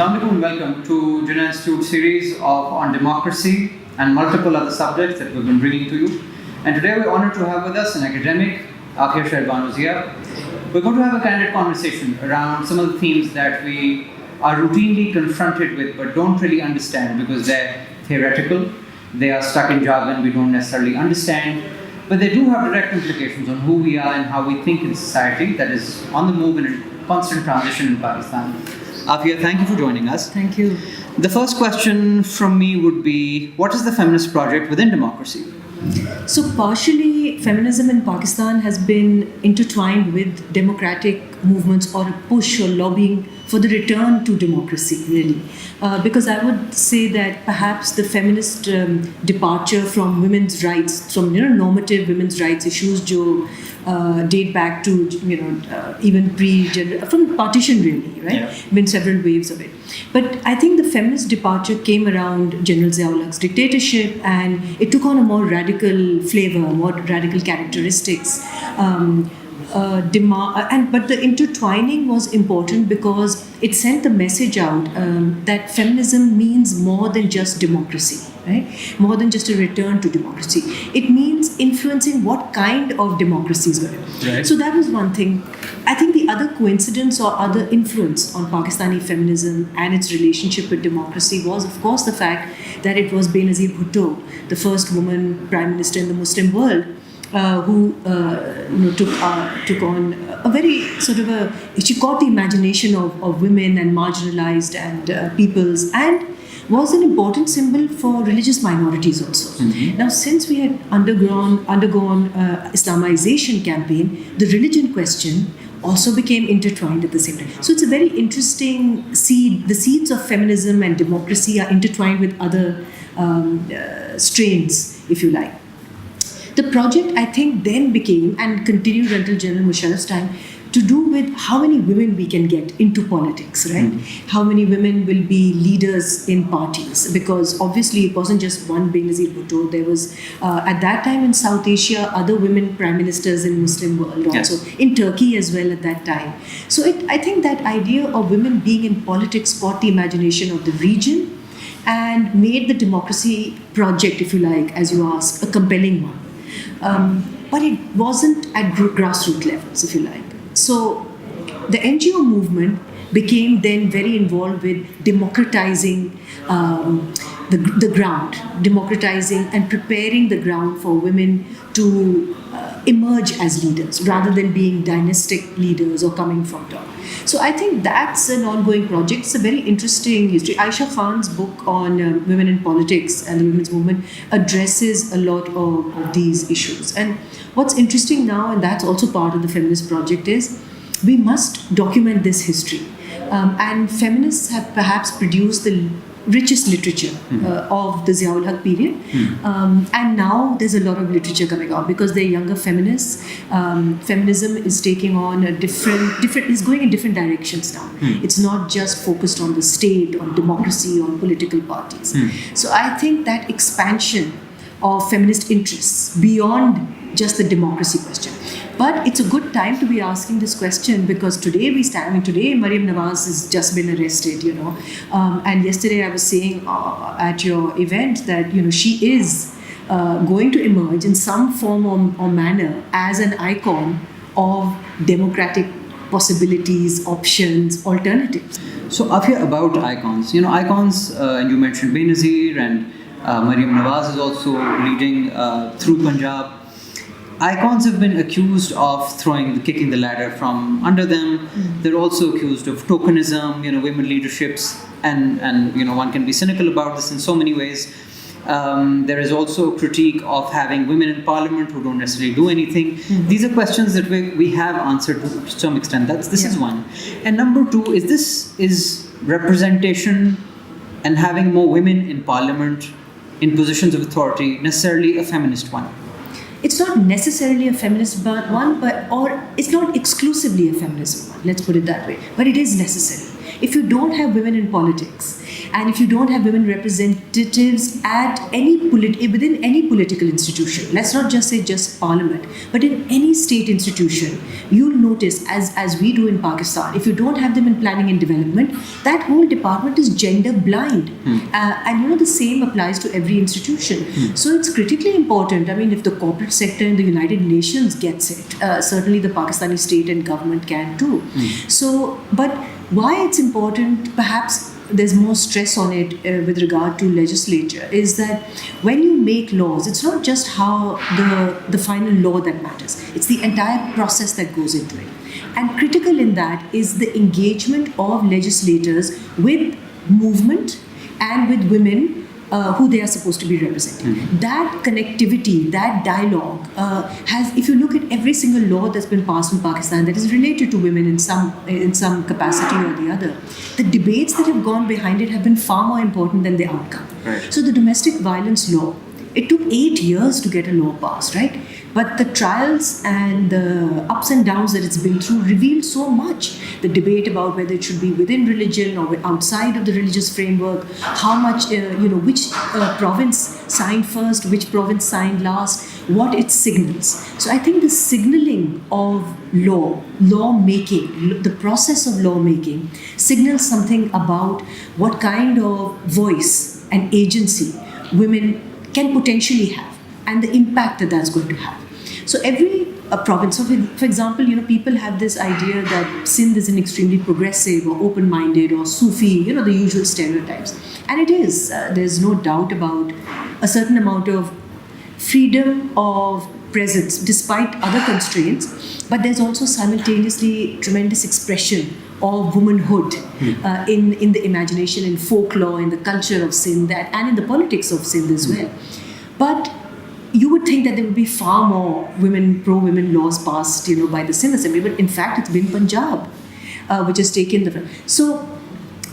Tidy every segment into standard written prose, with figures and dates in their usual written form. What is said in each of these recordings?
Assalamu alaikum and welcome to Jinnah Institute series on democracy and multiple other subjects that we've been bringing to you. And today we're honored to have with us an academic, Afiya Shehrbano Zia. We're going to have a candid conversation around some of the themes that we are routinely confronted with but don't really understand because they're theoretical, they are stuck in jargon we don't necessarily understand, but they do have direct implications on who we are and how we think in society that is on the move and in constant transition in Pakistan. Afiya, thank you for joining us. Thank you. The first question from me would be, what is the feminist project within democracy? So partially, feminism in Pakistan has been intertwined with democratic movements or a push or lobbying for the return to democracy, really. Because I would say that perhaps the feminist departure from women's rights, from normative women's rights issues, date back to even from partition, really, right? Yeah. Been several waves of it. But I think the feminist departure came around General Zia-ul-Haq's dictatorship, and it took on a more radical flavor, more radical characteristics. But the intertwining was important because it sent the message out that feminism means more than just democracy, right? More than just a return to democracy. It means influencing what kind of democracies were. Right. So that was one thing. I think the other coincidence or other influence on Pakistani feminism and its relationship with democracy was, of course, the fact that it was Benazir Bhutto, the first woman prime minister in the Muslim world, who took on a very sort of she caught the imagination of women and marginalized and peoples, and was an important symbol for religious minorities also. Mm-hmm. Now, since we had undergone Islamization campaign, the religion question also became intertwined at the same time. So it's a very interesting seed. The seeds of feminism and democracy are intertwined with other strains, if you like. The project, I think, then became and continued until General Musharraf's time to do with how many women we can get into politics, right? Mm-hmm. How many women will be leaders in parties? Because obviously it wasn't just one Benazir Bhutto. There was, at that time in South Asia, other women prime ministers in Muslim world also. Yes. In Turkey as well at that time. So I think that idea of women being in politics caught the imagination of the region and made the democracy project, if you like, as you ask, a compelling one. But it wasn't at grassroots levels, if you like. So the NGO movement became then very involved with democratizing the ground, democratizing and preparing the ground for women to emerge as leaders rather than being dynastic leaders or coming from top. So I think that's an ongoing project. It's a very interesting history. Aisha Khan's book on women in politics and the women's movement addresses a lot of these issues. And what's interesting now, and that's also part of the feminist project, is we must document this history. And feminists have perhaps produced the richest literature of the Zia-ul-Haq period. And now there's a lot of literature coming out because they're younger feminists. Feminism is taking on a different, is going in different directions now. It's not just focused on the state, on democracy, on political parties. So I think that expansion of feminist interests beyond just the democracy question. But it's a good time to be asking this question because today today Maryam Nawaz has just been arrested, and yesterday I was saying at your event that, she is going to emerge in some form or manner as an icon of democratic possibilities, options, alternatives. So Afiya, about icons, icons, and you mentioned Benazir and Maryam Nawaz is also leading through Punjab. Icons have been accused of kicking the ladder from under them. They're also accused of tokenism, women leaderships, and one can be cynical about this in so many ways. There is also a critique of having women in parliament who don't necessarily do anything. These are questions that we have answered to some extent. This is one. And number two, is representation and having more women in parliament in positions of authority necessarily a feminist one? It's not necessarily a feminist one, or it's not exclusively a feminist one, let's put it that way. But it is necessary. If you don't have women in politics, And if you don't have women representatives at within any political institution, let's not just say just parliament, but in any state institution, you'll notice, as we do in Pakistan, if you don't have them in planning and development, that whole department is gender blind. And the same applies to every institution. So it's critically important. I mean, if the corporate sector in the United Nations gets it, certainly the Pakistani state and government can too. So, but why it's important, perhaps there's more stress on it with regard to legislature, is that when you make laws, it's not just how the final law that matters, it's the entire process that goes into it. And critical in that is the engagement of legislators with movement and with women who they are supposed to be representing. That connectivity, that dialogue if you look at every single law that's been passed in Pakistan that is related to women in some capacity or the other, the debates that have gone behind it have been far more important than the outcome. Right. So the domestic violence law, it took 8 years to get a law passed, right? But the trials and the ups and downs that it's been through revealed so much. The debate about whether it should be within religion or outside of the religious framework, how much, which province signed first, which province signed last, what it signals. So I think the signaling of lawmaking, the process of lawmaking signals something about what kind of voice and agency women can potentially have and the impact that that's going to have. So every province, so for example, people have this idea that Sindh is an extremely progressive or open-minded or Sufi, the usual stereotypes. And it is. There's no doubt about a certain amount of freedom of presence despite other constraints, but there's also simultaneously tremendous expression of womanhood in the imagination, in folklore, in the culture of Sindh, and in the politics of Sindh as well. But you would think that there would be far more pro-women laws passed, by the Sindh Assembly, but in fact it's been Punjab which has taken the. So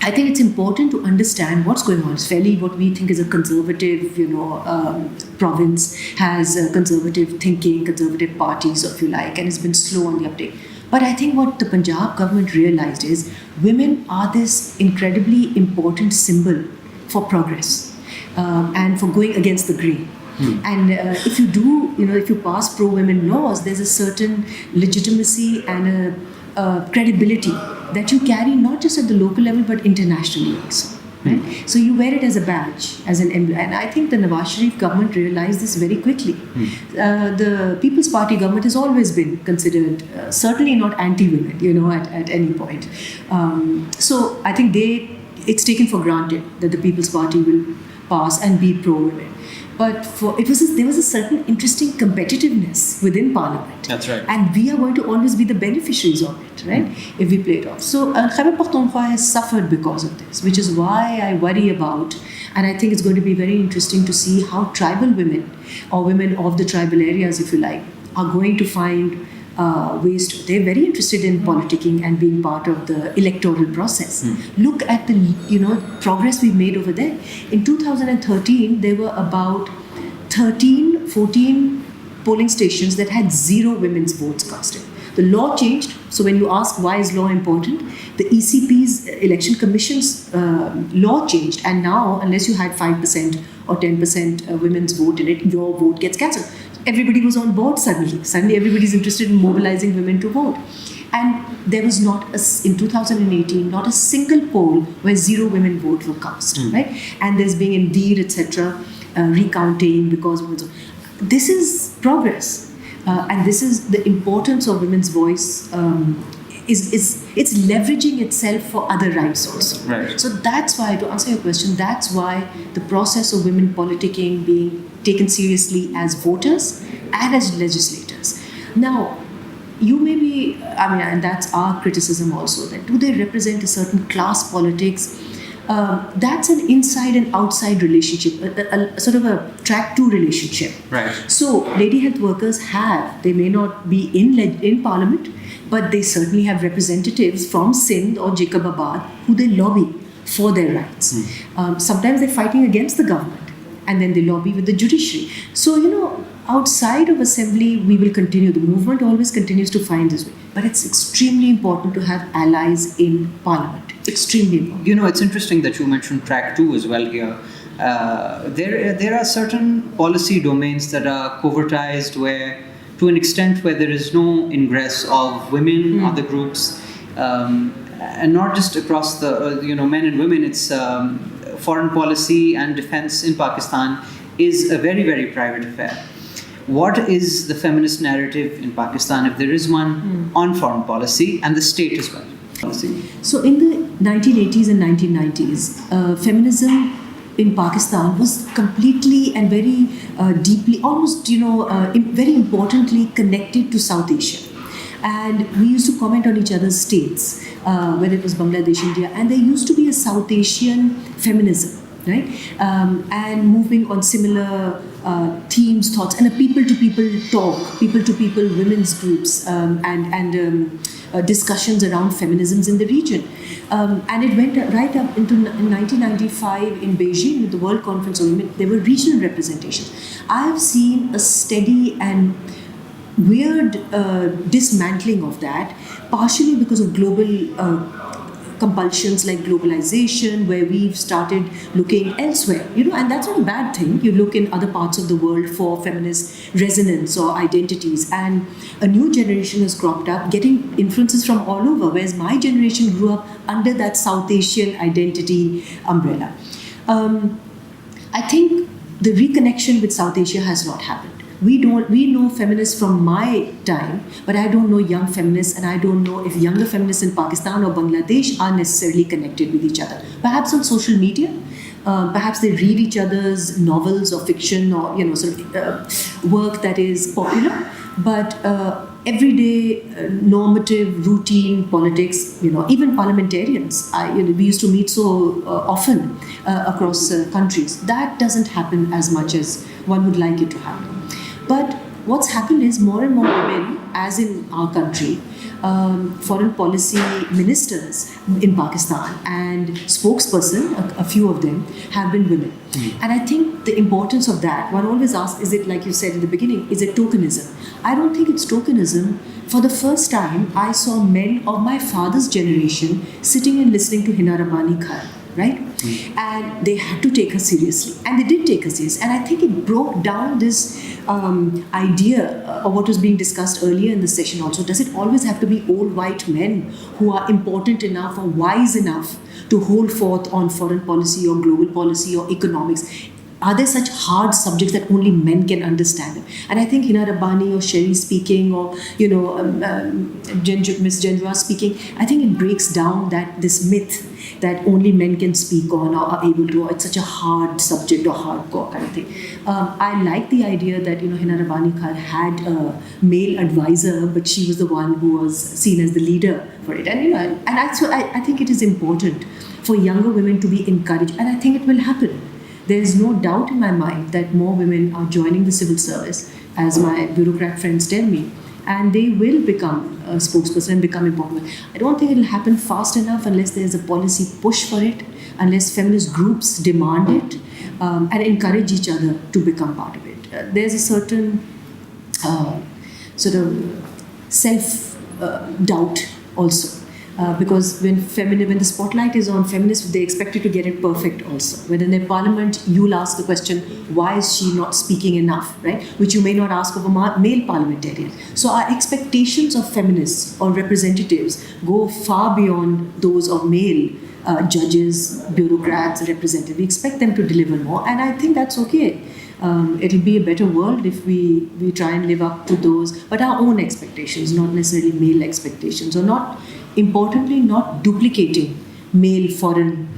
I think it's important to understand what's going on. It's fairly what we think is a conservative, province, has conservative thinking, conservative parties, if you like, and it's been slow on the uptake. But I think what the Punjab government realized is women are this incredibly important symbol for progress and for going against the grain. And if you do, if you pass pro-women laws, there's a certain legitimacy and a credibility that you carry not just at the local level but internationally also. Right? So you wear it as a badge, as an emblem. And I think the Nawaz Sharif government realized this very quickly. The People's Party government has always been considered certainly not anti-women, at any point. So I think it's taken for granted that the People's Party will pass and be pro-women. But there was a certain interesting competitiveness within Parliament. That's right. And we are going to always be the beneficiaries of it, right? If we play it off. So Khyber Pakhtunkhwa has suffered because of this, which is why I worry about, and I think it's going to be very interesting to see how tribal women, or women of the tribal areas, if you like, are going to find ways to. They're very interested in politicking and being part of the electoral process. Look at the progress we've made over there. In 2013, there were about 14 polling stations that had 0 women's votes casted. The law changed. So when you ask why is law important, the ECP's Election Commission's law changed, and now unless you had 5% or 10% women's vote in it, your vote gets cancelled. Everybody was on board suddenly. Suddenly everybody's interested in mobilizing women to vote. And there was in 2018, not a single poll where 0 women vote were cast, right? And there's been indeed, etc., recounting because this is progress. And this is the importance of women's voice. It's leveraging itself for other rights also. Right. So that's why, to answer your question, that's why the process of women politicking being taken seriously as voters and as legislators. Now, you may be, and that's our criticism also, that do they represent a certain class politics? That's an inside and outside relationship, a sort of a track 2 relationship. Right. So, lady health workers they may not be in Parliament, but they certainly have representatives from Sindh or Jacobabad who they lobby for their rights. Sometimes they're fighting against the government, and then they lobby with the judiciary. So, outside of assembly, we will continue. The movement always continues to find this way. But it's extremely important to have allies in Parliament. extremely important. You know, it's interesting that you mentioned track 2 as well here. There are certain policy domains that are covertized where, to an extent, where there is no ingress of women, other groups, and not just across the men and women. It's foreign policy and defense in Pakistan is a very, very private affair. What is the feminist narrative in Pakistan, if there is one, on foreign policy and the state as well? So in the 1980s and 1990s, feminism in Pakistan was completely and very deeply, almost very importantly connected to South Asia. And we used to comment on each other's states, whether it was Bangladesh, India, and there used to be a South Asian feminism, right? And moving on similar themes, thoughts, and a people-to-people talk, people-to-people women's groups, and discussions around feminisms in the region. And it went right up into 1995 in Beijing with the World Conference on Women. There were regional representations. I've seen a steady and weird dismantling of that, partially because of global compulsions like globalization, where we've started looking elsewhere, and that's not a bad thing. You look in other parts of the world for feminist resonance or identities, and a new generation has cropped up, getting influences from all over, whereas my generation grew up under that South Asian identity umbrella. I think the reconnection with South Asia has not happened. We know feminists from my time, but I don't know young feminists, and I don't know if younger feminists in Pakistan or Bangladesh are necessarily connected with each other. Perhaps on social media, perhaps they read each other's novels or fiction or work that is popular, but everyday normative routine politics, even parliamentarians, we used to meet so often across countries. That doesn't happen as much as one would like it to happen. But what's happened is more and more women, as in our country, foreign policy ministers in Pakistan and spokesperson, a few of them, have been women. And I think the importance of that, one always asks, is it, like you said in the beginning, is it tokenism? I don't think it's tokenism. For the first time, I saw men of my father's generation sitting and listening to Jinnah Khan, right? And they had to take her seriously. And they did take her seriously. And I think it broke down this idea of what was being discussed earlier in the session also. Does it always have to be old white men who are important enough or wise enough to hold forth on foreign policy or global policy or economics? Are there such hard subjects that only men can understand them? And I think Jinnah Rabbani or Sherry speaking, or Miss Jendra speaking, I think it breaks down this myth that only men can speak on or are able to, or it's such a hard subject or hardcore kind of thing. I like the idea that Jinnah Rabbani had a male advisor, but she was the one who was seen as the leader for it. And and that's what I think it is important for younger women to be encouraged, and I think it will happen. There is no doubt in my mind that more women are joining the civil service, as my bureaucrat friends tell me, and they will become a spokesperson and become important. I don't think it will happen fast enough unless there is a policy push for it, unless feminist groups demand it and encourage each other to become part of it. There's a certain sort of self-doubt also. Because when the spotlight is on feminists, they expect you to get it perfect also. When in their parliament, you'll ask the question, why is she not speaking enough, right? Which you may not ask of a male parliamentarian. So our expectations of feminists or representatives go far beyond those of male judges, bureaucrats, representatives. We expect them to deliver more, and I think that's okay. It'll be a better world if we try and live up to those, but our own expectations, not necessarily male expectations, or not, importantly, not duplicating male foreign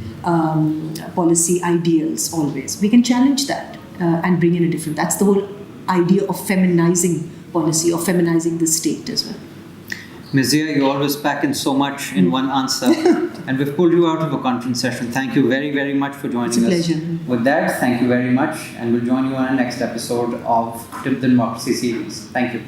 policy ideals always. We can challenge that and bring in a different, that's the whole idea of feminizing policy or feminizing the state as well. Ms. Zia, you always pack in so much in one answer, and we've pulled you out of a conference session. Thank you very, very much for joining us. It's a pleasure. With that, thank you very much, and we'll join you on our next episode of the Democracy Series. Thank you.